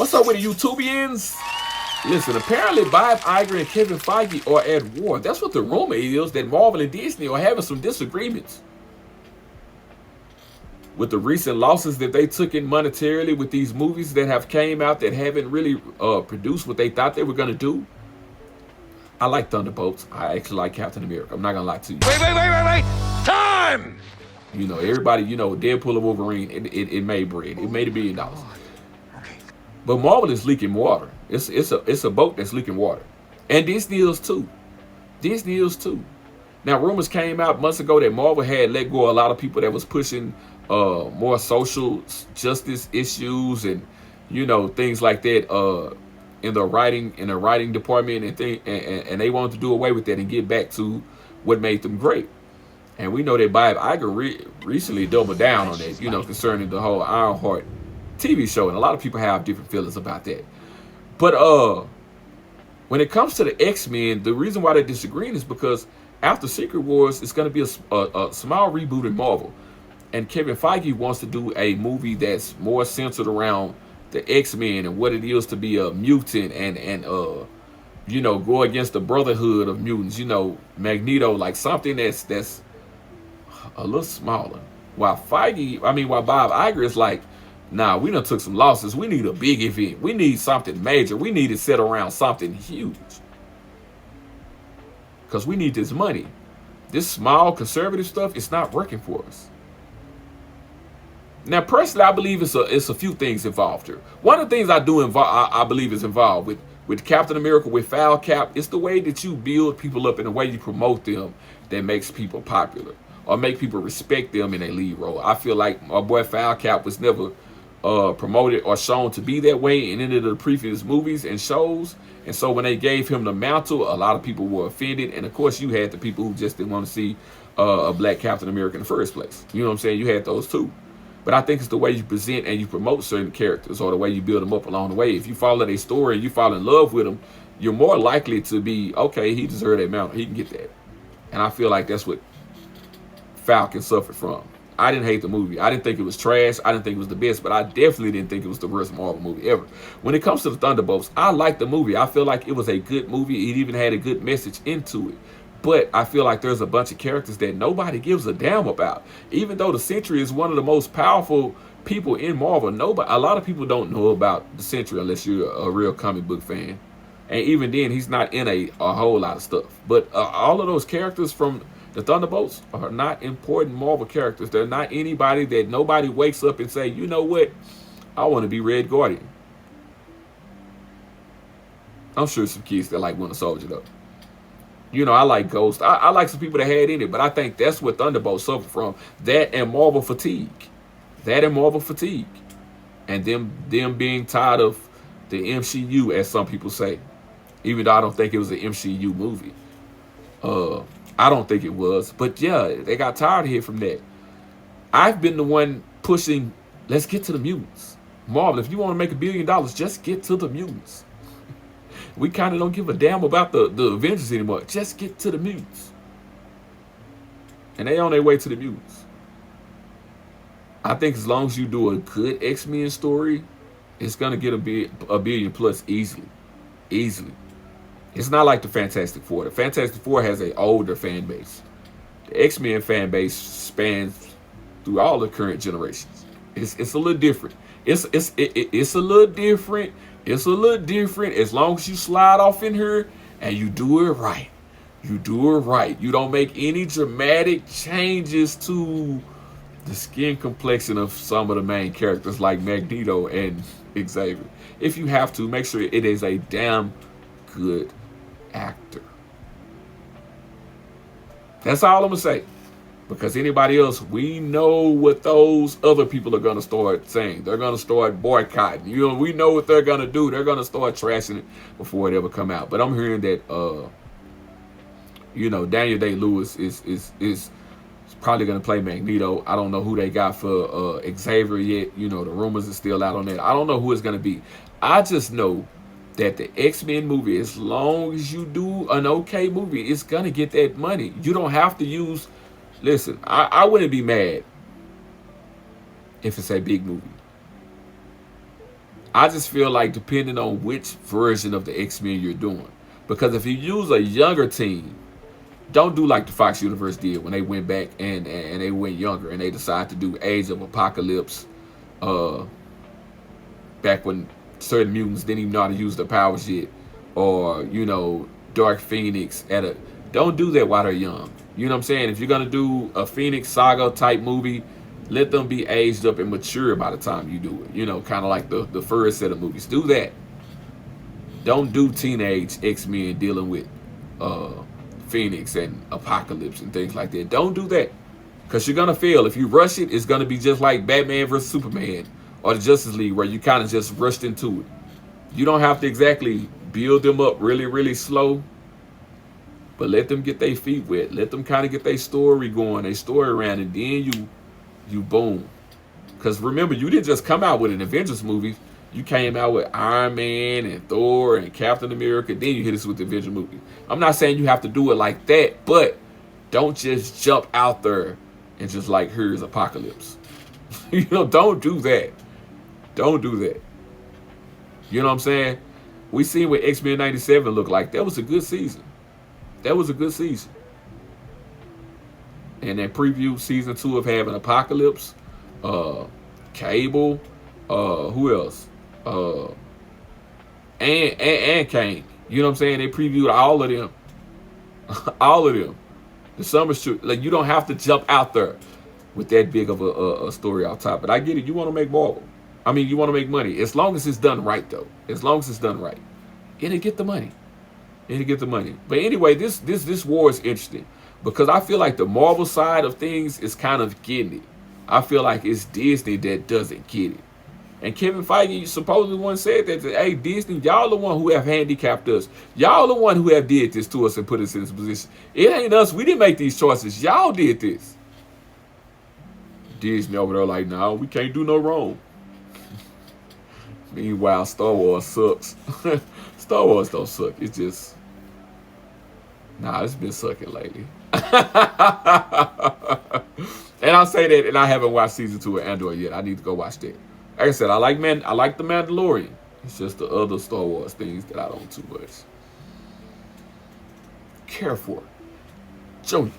What's up with the YouTubians? Listen, apparently Bob Iger and Kevin Feige are at war. That's what the rumor is, that Marvel and Disney are having some disagreements. With the recent losses that they took in monetarily with these movies that have came out that haven't really produced what they thought they were going to do. I like Thunderbolts. I actually like Captain America. I'm not going to lie to you. Wait. Time! You know, everybody, you know, Deadpool and Wolverine, it made bread. It made $1 billion. Okay. But Marvel is leaking water. It's a boat that's leaking water. And Disney is too. Disney is too. Now, rumors came out months ago that Marvel had let go of a lot of people that was pushing more social justice issues and, you know, things like that in the writing department and they wanted to do away with that and get back to what made them great. And we know that Bob Iger recently doubled down on that, you know, concerning the whole Ironheart TV show, and a lot of people have different feelings about that. But when it comes to the X-Men, the reason why they're disagreeing is because after Secret Wars, it's going to be a small reboot in Marvel, and Kevin Feige wants to do a movie that's more centered around the X-Men and what it is to be a mutant and you know, go against the Brotherhood of Mutants, you know, Magneto, like something that's a little smaller. While Bob Iger is like, nah, we done took some losses. We need a big event. We need something major. We need to set around something huge. Because we need this money. This small conservative stuff is not working for us. Now, personally, I believe it's a few things involved here. One of the things I believe is involved with Captain America, with Foul Cap, it's the way that you build people up and the way you promote them that makes people popular or make people respect them in a lead role. I feel like my boy Foul Cap was never promoted or shown to be that way in any of the previous movies and shows. And so when they gave him the mantle, a lot of people were offended. And of course, you had the people who just didn't want to see a black Captain America in the first place. You know what I'm saying? You had those too. But I think it's the way you present and you promote certain characters or the way you build them up along the way. If you follow their story and you fall in love with them, you're more likely to be, okay, he deserves that mantle. He can get that. And I feel like that's what Falcon suffered from. I didn't hate the movie. I didn't think it was trash. I didn't think it was the best, but I definitely didn't think it was the worst Marvel movie ever. When it comes to the Thunderbolts, I liked the movie. I feel like it was a good movie. It even had a good message into it. But I feel like there's a bunch of characters that nobody gives a damn about. Even though the Sentry is one of the most powerful people in Marvel, a lot of people don't know about the Sentry unless you're a real comic book fan. And even then, he's not in a whole lot of stuff. But all of those characters from the Thunderbolts are not important Marvel characters. They're not anybody that nobody wakes up and say, you know what, I want to be Red Guardian. I'm sure some kids that like Winter Soldier though. You know, I like Ghost. I like some people that had in it, but I think that's what Thunderbolts suffer from. That and Marvel fatigue. And them being tired of the MCU, as some people say. Even though I don't think it was an MCU movie. I don't think it was. But yeah, they got tired of it from that. I've been the one pushing, let's get to the mutants. Marvel, if you want to make $1 billion, just get to the mutants. We kind of don't give a damn about the Avengers anymore. Just get to the mutants. And they on their way to the mutants. I think as long as you do a good X-Men story, it's going to get a billion plus easily. Easily. It's not like the Fantastic Four. The Fantastic Four has an older fan base. The X-Men fan base spans through all the current generations. It's a little different. It's a little different. It's a little different as long as you slide off in here and you do it right. You do it right. You don't make any dramatic changes to the skin complexion of some of the main characters like Magneto and Xavier. If you have to, make sure it is a damn good actor. That's all I'm going to say. Because anybody else, we know what those other people are going to start saying. They're going to start boycotting. You know, we know what they're going to do. They're going to start trashing it before it ever come out. But I'm hearing that, you know, Daniel Day-Lewis is probably going to play Magneto. I don't know who they got for Xavier yet. You know, the rumors are still out on that. I don't know who it's going to be. I just know that the X-Men movie, as long as you do an okay movie, it's going to get that money. You don't have to use... Listen, I wouldn't be mad if it's a big movie. I just feel like depending on which version of the X-Men you're doing. Because if you use a younger team, don't do like the Fox Universe did when they went back and they went younger and they decided to do Age of Apocalypse, back when certain mutants didn't even know how to use their powers yet, or Dark Phoenix don't do that while they're young. You know what I'm saying? If you're gonna do a Phoenix Saga type movie, let them be aged up and mature by the time you do it. Kind of like the first set of movies. Do that. Don't do teenage X-Men dealing with Phoenix and Apocalypse and things like that. Don't do that. Because you're going to fail. If you rush it, it's going to be just like Batman vs. Superman or the Justice League, where you kind of just rushed into it. You don't have to exactly build them up really, really slow, but let them get their feet wet. Let them kind of get their story going, their story around, and then you boom. Because remember, you didn't just come out with an Avengers movie. You came out with Iron Man and Thor and Captain America. Then you hit us with the Avengers movie. I'm not saying you have to do it like that, but don't just jump out there and just like, here's Apocalypse. Don't do that. Don't do that. You know what I'm saying? We seen what X-Men 97 looked like. That was a good season. That was a good season. And then preview season 2 of having Apocalypse, Cable, who else? And Kane. You know what I'm saying? They previewed all of them. All of them. The summer shoot. Like, you don't have to jump out there with that big of a story out top. But I get it. You want to make Marvel. I mean, you want to make money. As long as it's done right, though. As long as it's done right. It'll get the money. It'll get the money. But anyway, this war is interesting. Because I feel like the Marvel side of things is kind of getting it. I feel like it's Disney that doesn't get it. And Kevin Feige supposedly once said that, hey, Disney, y'all the one who have handicapped us. Y'all the one who have did this to us and put us in this position. It ain't us. We didn't make these choices. Y'all did this. Disney over there like, no, we can't do no wrong. Meanwhile, Star Wars sucks. Star Wars don't suck. It's just, it's been sucking lately. And I'll say that, and I haven't watched season 2 of Andor yet. I need to go watch that. Like I said, I like the Mandalorian. It's just the other Star Wars things that I don't too much care for. Junior.